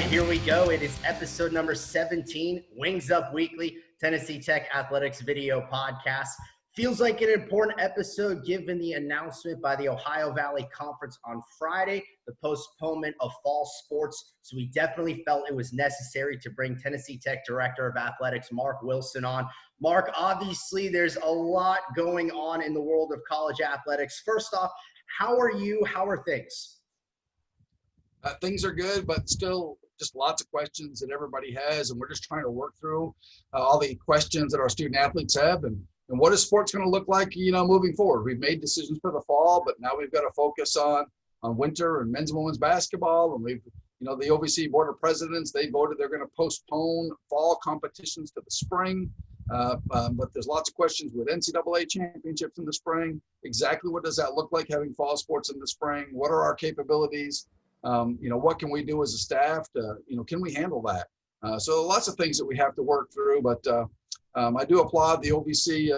right, here we go. It is episode number 17, Wings Up Weekly, Tennessee Tech Athletics video podcast. Feels like an important episode given the announcement by the Ohio Valley Conference on Friday, the postponement of fall sports. So we definitely felt it was necessary to bring Tennessee Tech Director of Athletics, Mark Wilson, on. Mark, obviously there's a lot going on in the world of college athletics. First off, how are you? How are things? Things are good, but still just lots of questions that everybody has, and we're just trying to work through all the questions that our student athletes have, and what is sports going to look like, moving forward. We've made decisions for the fall, but now we've got to focus on winter and men's and women's basketball, and we've, the OVC Board of Presidents, they voted they're going to postpone fall competitions to the spring, but there's lots of questions with NCAA championships in the spring. Exactly what does that look like having fall sports in the spring? What are our capabilities? What can we do as a staff to, can we handle that? So lots of things that we have to work through, but I do applaud the OVC,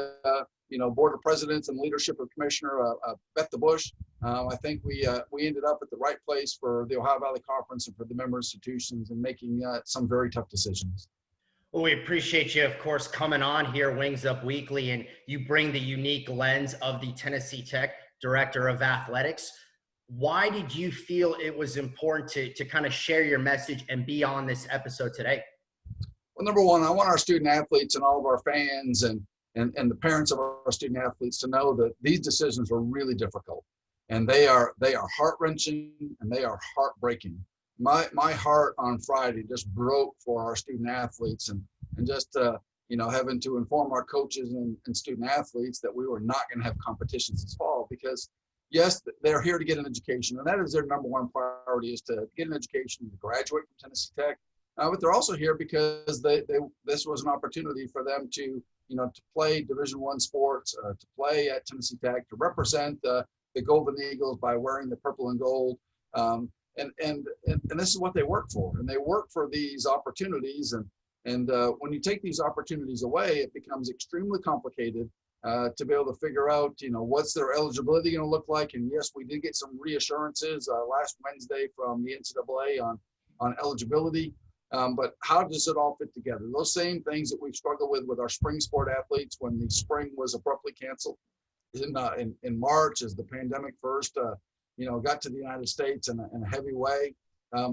Board of Presidents and leadership of Commissioner Beth DeBusch. I think we ended up at the right place for the Ohio Valley Conference and for the member institutions and making some very tough decisions. Well, we appreciate you, of course, coming on here, Wings Up Weekly, and you bring the unique lens of the Tennessee Tech Director of Athletics. Why did you feel it was important to kind of share your message and be on this episode today? Well, number one, I want our student athletes and all of our fans and the parents of our student athletes to know that these decisions are really difficult, and they are heart-wrenching and they are heartbreaking. My heart on Friday just broke for our student athletes and just having to inform our coaches and student athletes that we were not going to have competitions this fall, because yes, they're here to get an education, and that is their number one priority, is to get an education, to graduate from Tennessee Tech. But they're also here because this was an opportunity for them to play Division I sports, to play at Tennessee Tech, to represent the Golden Eagles by wearing the purple and gold. And this is what they work for, and they work for these opportunities. And when you take these opportunities away, it becomes extremely complicated to be able to figure out, what's their eligibility going to look like. And yes, we did get some reassurances last Wednesday from the NCAA on eligibility. But how does it all fit together? Those same things that we've struggled with our spring sport athletes when the spring was abruptly canceled in March as the pandemic first, got to the United States in a heavy way.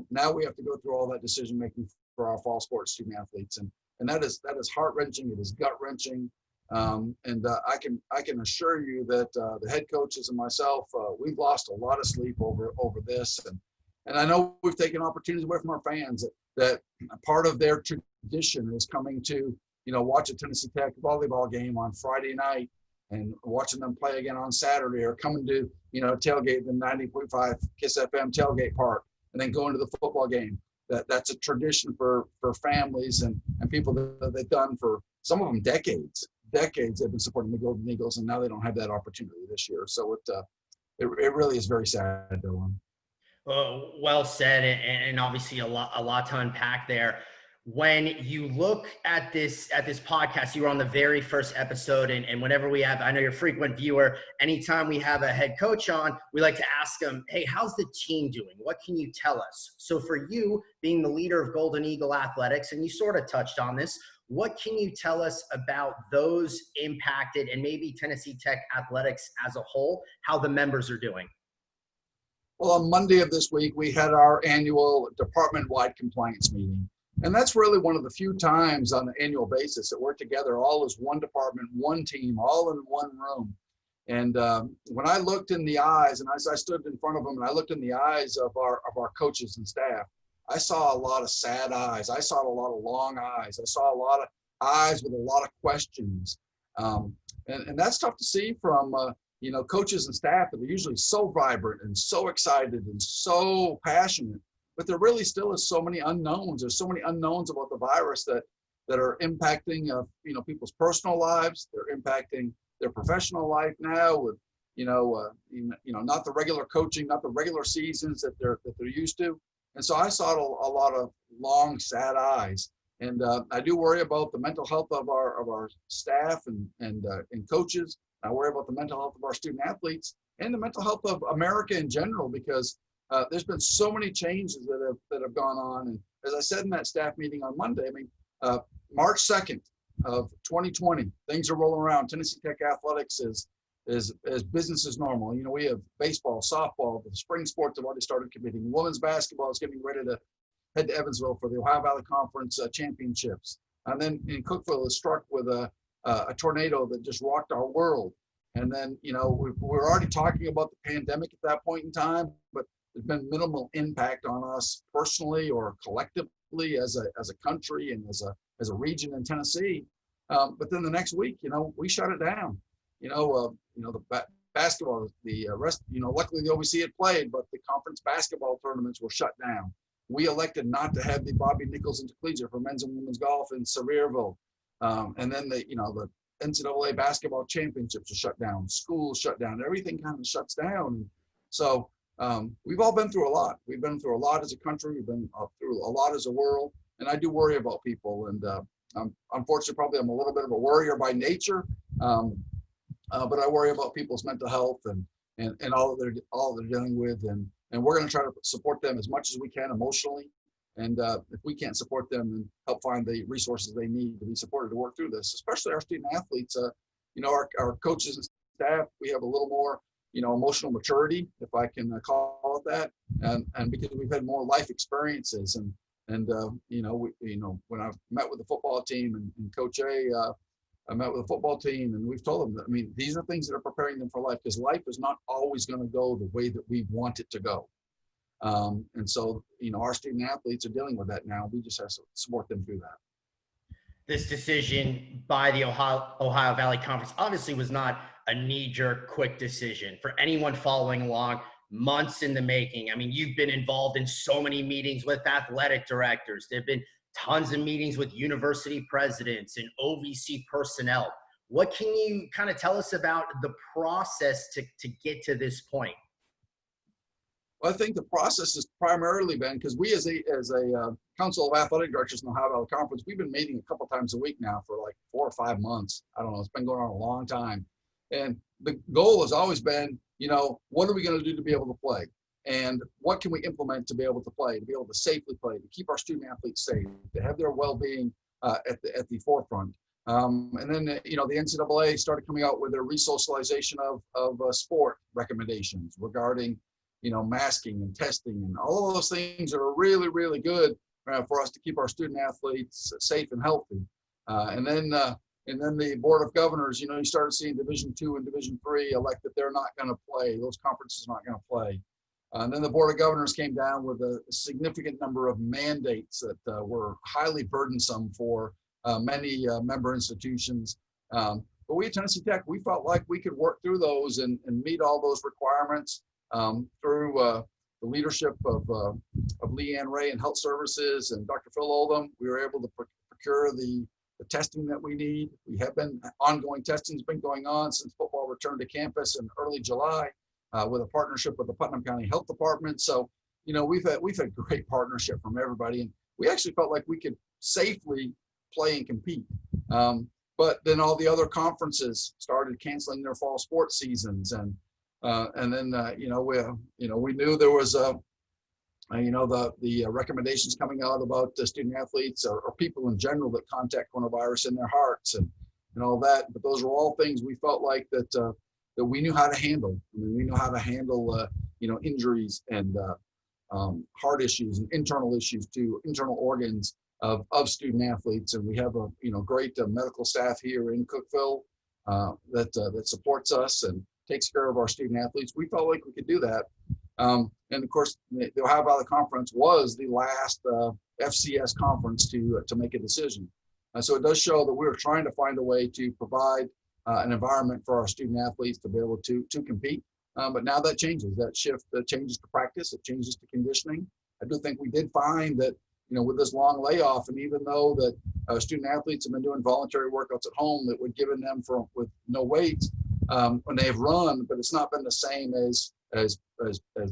Now we have to go through all that decision making for our fall sports student athletes, and that is heart wrenching. It is gut wrenching. I can assure you that the head coaches and myself, we've lost a lot of sleep over this, and I know we've taken opportunities away from our fans that part of their tradition is coming to watch a Tennessee Tech volleyball game on Friday night and watching them play again on Saturday, or coming to tailgate the 90.5 KISS FM tailgate park and then going to the football game. That's a tradition for families and people that they've done for, some of them, decades they've been supporting the Golden Eagles, and now they don't have that opportunity this year. So it really is very sad, Dylan. Well said, and obviously a lot to unpack there. When you look at this podcast, you were on the very first episode, and whenever we have, I know you're a frequent viewer, anytime we have a head coach on, we like to ask them, hey, how's the team doing? What can you tell us? So for you, being the leader of Golden Eagle Athletics, and you sort of touched on this, what can you tell us about those impacted and maybe Tennessee Tech Athletics as a whole, how the members are doing? Well, on Monday of this week, we had our annual department-wide compliance meeting. And that's really one of the few times on an annual basis that we're together all as one department, one team, all in one room. And when I looked in the eyes, and as I stood in front of them and I looked in the eyes of our coaches and staff, I saw a lot of sad eyes. I saw a lot of long eyes. I saw a lot of eyes with a lot of questions. And that's tough to see from coaches and staff that are usually so vibrant and so excited and so passionate, but there really still is so many unknowns. There's so many unknowns about the virus that are impacting people's personal lives. They're impacting their professional life now with not the regular coaching, not the regular seasons that they're used to. And so I saw a lot of long, sad eyes. And I do worry about the mental health of our staff and coaches. I worry about the mental health of our student athletes and the mental health of America in general, because there's been so many changes that have gone on, as I said in that staff meeting on Monday, I mean, March 2nd of 2020, things are rolling around. Tennessee Tech athletics is business as normal. You know, we have baseball, softball, the spring sports have already started competing. Women's basketball is getting ready to head to Evansville for the Ohio Valley Conference championships. And then in Cookeville is struck with a tornado that just rocked our world. And then, you know, we're already talking about the pandemic at that point in time, but there's been minimal impact on us personally or collectively as a country and as a region in Tennessee. But then the next week, you know, we shut it down. The basketball, the rest, you know, luckily the OVC had played, but the conference basketball tournaments were shut down. We elected not to have the Bobby Nichols Intercollegiate for men's and women's golf in Sevierville. And then the NCAA basketball championships are shut down, schools shut down, everything kind of shuts down. So we've all been through a lot. We've been through a lot as a country. We've been through a lot as a world. And I do worry about people. And unfortunately, probably I'm a little bit of a worrier by nature. But I worry about people's mental health and all that they're dealing with. And we're going to try to support them as much as we can emotionally. And if we can't support them, then help find the resources they need to be supported to work through this, especially our student athletes. Our coaches and staff, we have a little more, emotional maturity, if I can call it that. And because we've had more life experiences when I've met with the football team and Coach A, I met with the football team and we've told them that, these are things that are preparing them for life, because life is not always going to go the way that we want it to go. And so, our student athletes are dealing with that now. We just have to support them through that. This decision by the Ohio Valley Conference obviously was not a knee-jerk, quick decision. For anyone following along, months in the making. You've been involved in so many meetings with athletic directors. There have been tons of meetings with university presidents and OVC personnel. What can you kind of tell us about the process to get to this point? Well, I think the process has primarily been because we as a Council of Athletic Directors in the Ohio Valley Conference, we've been meeting a couple times a week now for like 4 or 5 months. I don't know, it's been going on a long time. And the goal has always been, what are we going to do to be able to play? And what can we implement to be able to play, to be able to safely play, to keep our student athletes safe, to have their well-being at the forefront. And then, the NCAA started coming out with their resocialization of sport recommendations regarding, masking and testing and all of those things that are really, really good for us to keep our student athletes safe and healthy. And then the Board of Governors, you started seeing Division II and Division III elect that they're not going to play. Those conferences are not going to play. And then the Board of Governors came down with a significant number of mandates that were highly burdensome for many member institutions. But we at Tennessee Tech, we felt like we could work through those and meet all those requirements through the leadership of Leanne Ray and Health Services and Dr. Phil Oldham. We were able to procure the testing that we need. We have been ongoing testing has been going on since football returned to campus in early July. With a partnership with the Putnam County Health Department. So, we've had great partnership from everybody, and we actually felt like we could safely play and compete. But then all the other conferences started canceling their fall sports seasons, and then we knew there was the recommendations coming out about student athletes or people in general that contact coronavirus in their hearts and all that. But those are all things we felt like that we knew how to handle. We know how to handle, injuries and heart issues and internal issues to internal organs of student athletes. And we have a, great medical staff here in Cookeville that supports us and takes care of our student athletes. We felt like we could do that. And of course, the Ohio Valley Conference was the last FCS conference to make a decision. So it does show that we were trying to find a way to provide an environment for our student athletes to be able to compete. But now that changes. That shift changes to practice. It changes to conditioning. I do think we did find that, with this long layoff, and even though that student athletes have been doing voluntary workouts at home that we're giving them with no weights when they've run, but it's not been the same as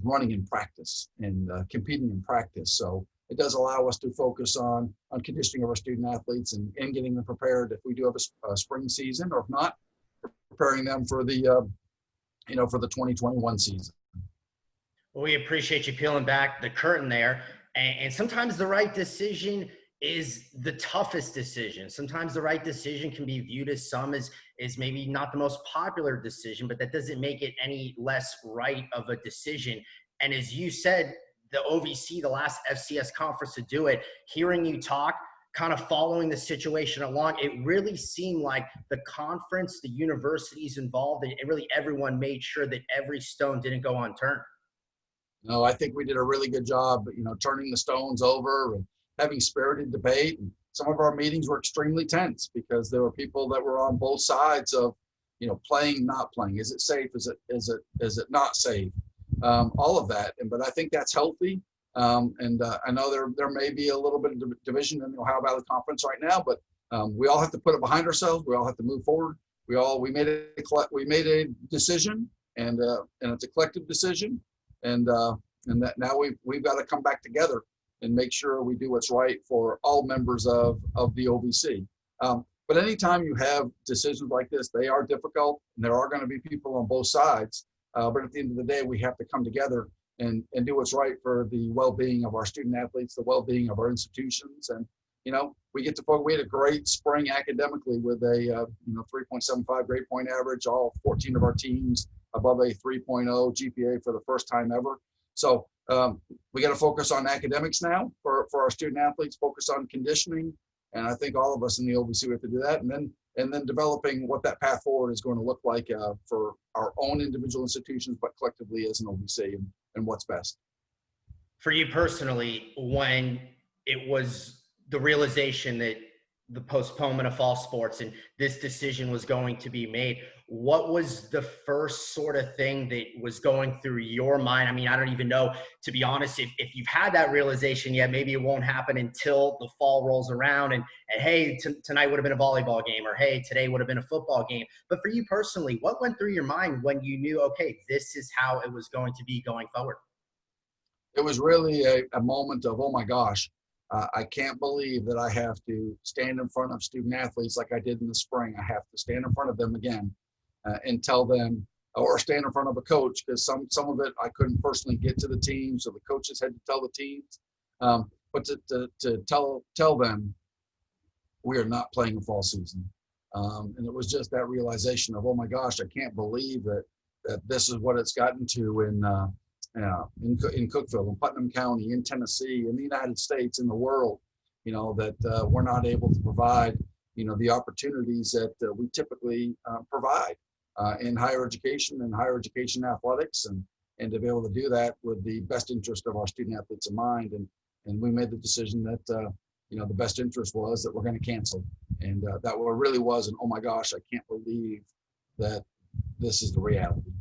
running in practice and competing in practice. So it does allow us to focus on conditioning of our student athletes and getting them prepared if we do have a spring season, or if not, preparing them for the, for the 2021 season. Well, we appreciate you peeling back the curtain there. And sometimes the right decision is the toughest decision. Sometimes the right decision can be viewed as is maybe not the most popular decision, but that doesn't make it any less right of a decision. And as you said, the OVC, the last FCS conference to do it, hearing you talk, kind of following the situation along, it really seemed like the conference, the universities involved, and really everyone made sure that every stone didn't go unturned. No, I think we did a really good job, turning the stones over and having spirited debate. And some of our meetings were extremely tense because there were people that were on both sides of, playing, not playing. Is it safe? Is it not safe? All of that. But I think that's healthy. I know there may be a little bit of division in the Ohio Valley Conference right now, but we all have to put it behind ourselves. We all have to move forward. We made a decision, and it's a collective decision, and that now we've got to come back together and make sure we do what's right for all members of the OVC. But anytime you have decisions like this, they are difficult, and there are going to be people on both sides. But at the end of the day, we have to come together and do what's right for the well-being of our student athletes, the well-being of our institutions. And, we had a great spring academically with a, 3.75 grade point average, all 14 of our teams above a 3.0 GPA for the first time ever. So we got to focus on academics now for our student athletes, focus on conditioning. And I think all of us in the OVC have to do that. And then developing what that path forward is going to look like for our own individual institutions, but collectively as an OVC, and what's best. For you personally, when it was the realization that the postponement of fall sports and this decision was going to be made, what was the first sort of thing that was going through your mind? I mean, I don't even know, to be honest, if you've had that realization yet, maybe it won't happen until the fall rolls around and hey, tonight would have been a volleyball game, or hey, today would have been a football game. But for you personally, what went through your mind when you knew, okay, this is how it was going to be going forward? It was really a moment of, oh my gosh, I can't believe that I have to stand in front of student athletes like I did in the spring. I have to stand in front of them again and tell them, or stand in front of a coach, because some of it I couldn't personally get to the team, so the coaches had to tell the teams. But to tell them we are not playing a fall season, and it was just that realization of, oh my gosh, I can't believe that this is what it's gotten to in Cookeville, in Putnam County, in Tennessee, in the United States, in the world, that we're not able to provide, the opportunities that we typically provide in higher education and higher education athletics, and to be able to do that with the best interest of our student athletes in mind. And we made the decision that, the best interest was that we're going to cancel. And that really was, and oh my gosh, I can't believe that this is the reality.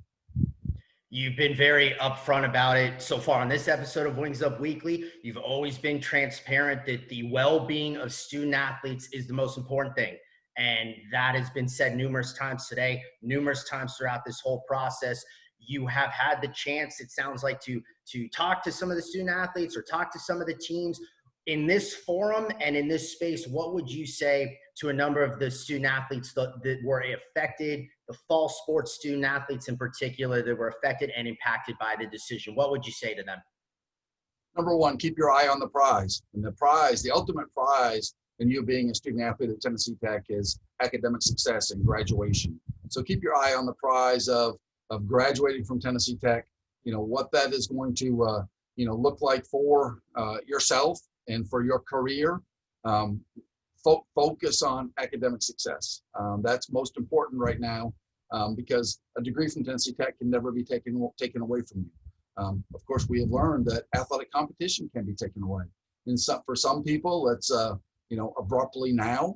You've been very upfront about it so far on this episode of Wings Up Weekly. You've always been transparent that the well-being of student athletes is the most important thing. And that has been said numerous times today, numerous times throughout this whole process. You have had the chance, it sounds like, to talk to some of the student athletes or talk to some of the teams. In this forum and in this space, what would you say to a number of the student athletes that were affected, the fall sports student athletes in particular that were affected and impacted by the decision? What would you say to them? Number one, keep your eye on the prize. And the ultimate prize in you being a student athlete at Tennessee Tech is academic success and graduation. So keep your eye on the prize of graduating from Tennessee Tech, what that is going to, look like for yourself and for your career. Focus on academic success. That's most important right now, because a degree from Tennessee Tech can never be taken away from you. Of course, we have learned that athletic competition can be taken away. And for some people, it's abruptly now.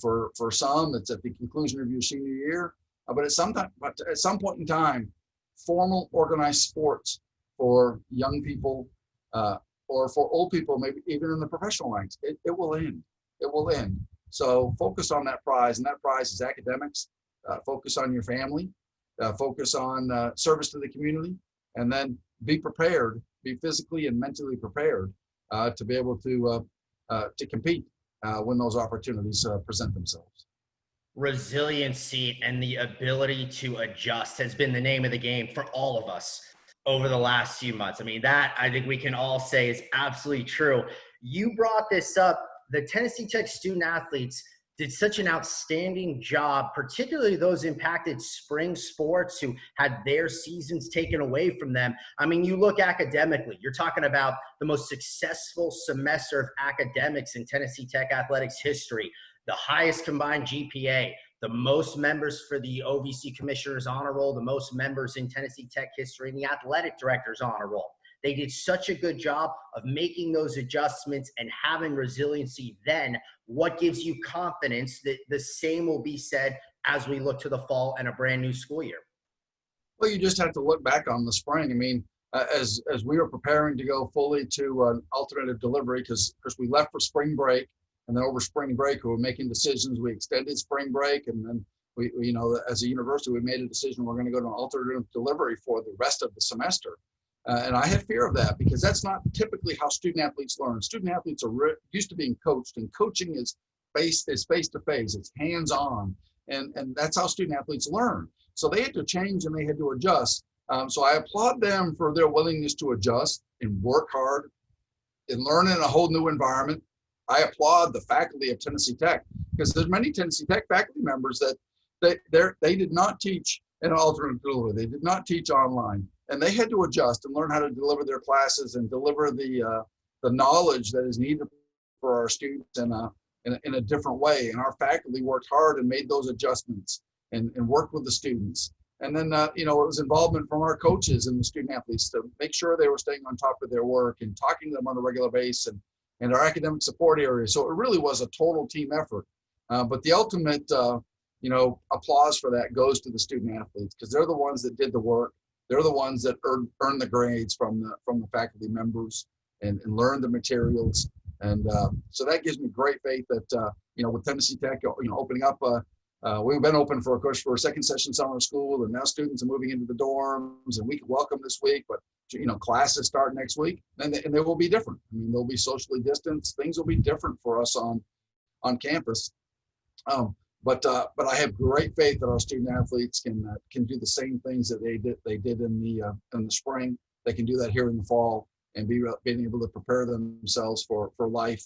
For some, it's at the conclusion of your senior year. But at some point in time, formal organized sports for young people or for old people, maybe even in the professional ranks, it will end. It will end. So focus on that prize, and that prize is academics. Focus on your family. Focus on service to the community, and then be prepared, be physically and mentally prepared to be able to compete when those opportunities present themselves. Resiliency and the ability to adjust has been the name of the game for all of us. over the last few months. I mean, that I think we can all say is absolutely true. You brought this up. The Tennessee Tech student athletes did such an outstanding job, particularly those impacted spring sports who had their seasons taken away from them. I mean, you look academically, you're talking about the most successful semester of academics in Tennessee Tech athletics history, the highest combined GPA, the most members for the OVC Commissioner's Honor Roll, the most members in Tennessee Tech history, and the Athletic Director's Honor Roll. They did such a good job of making those adjustments and having resiliency then. What gives you confidence that the same will be said as we look to the fall and a brand new school year? Well, you just have to look back on the spring. I mean, as we were preparing to go fully to an alternative delivery, because we left for spring break, and then over spring break we were making decisions. We extended spring break, and then we you know, as a university, we made a decision we're going to go to an alternative delivery for the rest of the semester. And I had fear of that because that's not typically how student athletes learn. Student athletes are used to being coached, and coaching is face to face, it's hands on, and that's how student athletes learn. So they had to change and they had to adjust. So I applaud them for their willingness to adjust and work hard and learn in a whole new environment. I applaud the faculty of Tennessee Tech because there's many Tennessee Tech faculty members that they did not teach an alternate delivery. They did not teach online, and they had to adjust and learn how to deliver their classes and deliver the knowledge that is needed for our students in a different way. And our faculty worked hard and made those adjustments and worked with the students. And then, it was involvement from our coaches and the student athletes to make sure they were staying on top of their work and talking to them on a regular basis and our academic support area. So it really was a total team effort. But the ultimate, applause for that goes to the student athletes because they're the ones that did the work. They're the ones that earned the grades from the faculty members and learned the materials. And so that gives me great faith that, with Tennessee Tech, opening up, we've been open for a second session summer school, and now students are moving into the dorms, and we can welcome this week, but classes start next week, and they will be different. I mean, they'll be socially distanced. Things will be different for us on campus. But I have great faith that our student athletes can do the same things that they did in the spring. They can do that here in the fall and being able to prepare themselves for life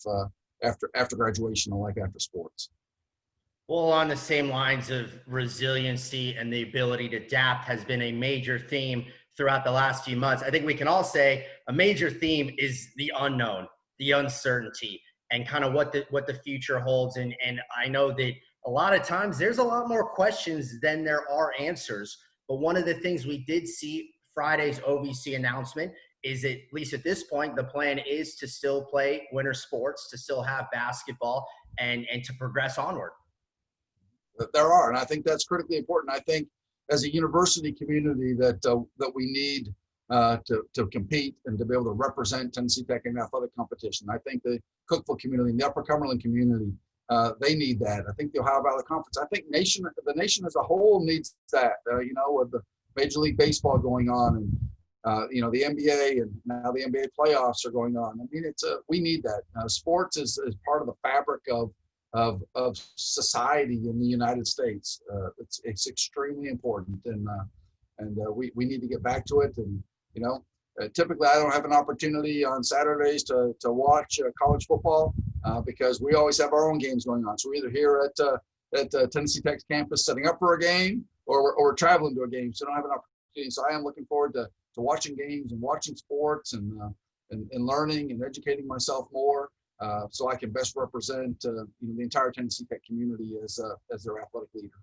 after graduation and life after sports. Well, on the same lines of resiliency and the ability to adapt has been a major theme throughout the last few months. I think we can all say a major theme is the unknown, the uncertainty, and kind of what the future holds. And I know that a lot of times there's a lot more questions than there are answers. But one of the things we did see Friday's OVC announcement is that, at least at this point, the plan is to still play winter sports, to still have basketball, and to progress onward. There are, and I think that's critically important. I think as a university community that we need to compete and to be able to represent Tennessee Tech in athletic competition. I think the Cookeville community, the Upper Cumberland community, they need that. I think the Ohio Valley Conference. I think the nation as a whole needs that. With the Major League Baseball going on, and the NBA, and now the NBA playoffs are going on. I mean, we need that. Sports is part of the fabric of society in the United States. It's extremely important, and we need to get back to it. And typically I don't have an opportunity on Saturdays to watch college football because we always have our own games going on. So we're either here at Tennessee Tech's campus setting up for a game, or we're traveling to a game. So I don't have an opportunity. So I am looking forward to watching games and watching sports and learning and educating myself more. So I can best represent the entire Tennessee Tech community as their athletic leader.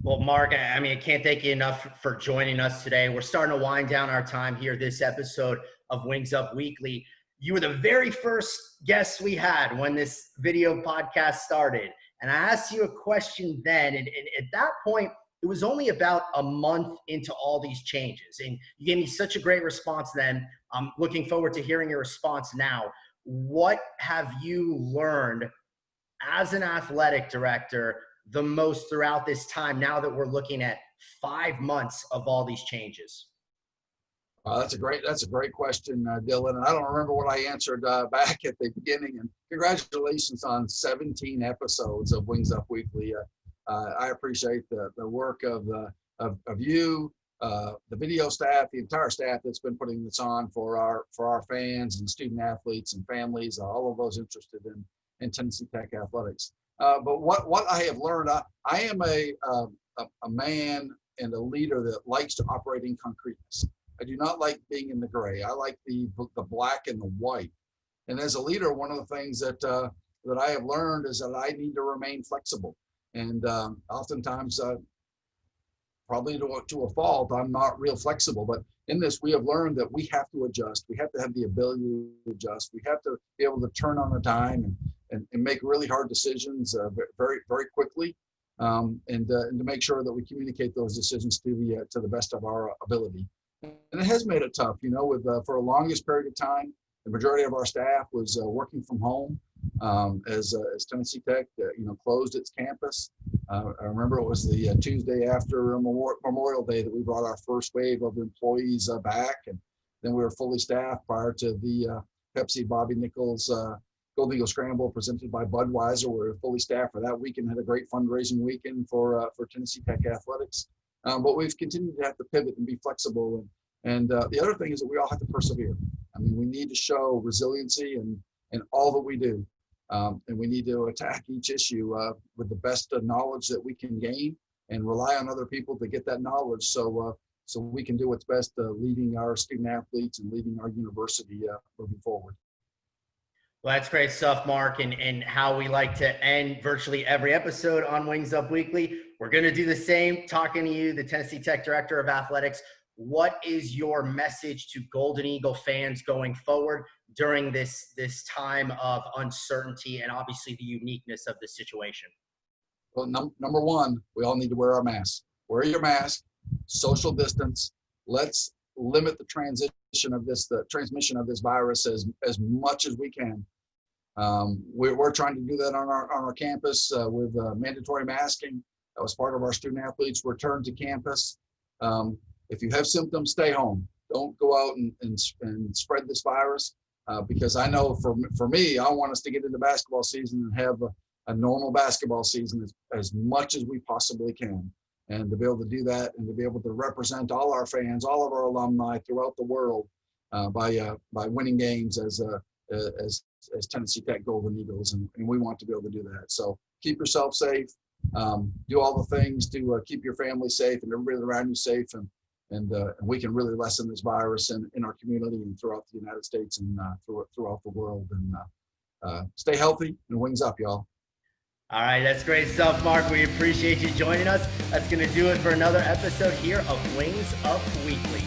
Well, Mark, I mean, I can't thank you enough for joining us today. We're starting to wind down our time here this episode of Wings Up Weekly. You were the very first guest we had when this video podcast started. And I asked you a question then, and at that point, it was only about a month into all these changes. And you gave me such a great response then. I'm looking forward to hearing your response now. What have you learned as an athletic director the most throughout this time, now that we're looking at 5 months of all these changes? That's a great question, Dylan. And I don't remember what I answered back at the beginning. And congratulations on 17 episodes of Wings Up Weekly. I appreciate the work of you the video staff, the entire staff that's been putting this on for our fans and student athletes and families, all of those interested in Tennessee Tech athletics. But what I have learned, I am a man and a leader that likes to operate in concreteness. I do not like being in the gray. I like the black and the white. And as a leader, one of the things that I have learned is that I need to remain flexible. And oftentimes, probably to a fault, I'm not real flexible. But in this, we have learned that we have to adjust. We have to have the ability to adjust. We have to be able to turn on a dime and make really hard decisions very, very quickly, and to make sure that we communicate those decisions to the best of our ability. And it has made it tough, with for the longest period of time, the majority of our staff was working from home as Tennessee Tech, closed its campus. I remember it was the Tuesday after Memorial Day that we brought our first wave of employees back, and then we were fully staffed prior to the Pepsi Bobby Nichols Gold Eagle Scramble presented by Budweiser. We were fully staffed for that weekend, had a great fundraising weekend for Tennessee Tech athletics. But we've continued to have to pivot and be flexible. And the other thing is that we all have to persevere. I mean, we need to show resiliency in all that we do. And we need to attack each issue with the best knowledge that we can gain and rely on other people to get that knowledge so we can do what's best leading our student athletes and leading our university moving forward. Well, that's great stuff, Mark, and how we like to end virtually every episode on Wings Up Weekly. We're going to do the same, talking to you, the Tennessee Tech Director of Athletics. What is your message to Golden Eagle fans going forward during this time of uncertainty and obviously the uniqueness of the situation? Well, number one, we all need to wear our masks. Wear your mask, social distance. Let's limit the transmission of this virus as much as we can. We're trying to do that on our campus with mandatory masking. That was part of our student athletes' return to campus. If you have symptoms, stay home. Don't go out and spread this virus because I know for me, I want us to get into basketball season and have a normal basketball season as much as we possibly can. And to be able to do that and to be able to represent all our fans, all of our alumni throughout the world by winning games as Tennessee Tech Golden Eagles. And we want to be able to do that. So keep yourself safe. Do all the things to keep your family safe and everybody around you safe. And we can really lessen this virus in our community and throughout the United States and throughout the world. And stay healthy and wings up, y'all. All right, that's great stuff, Mark. We appreciate you joining us. That's going to do it for another episode here of Wings Up Weekly.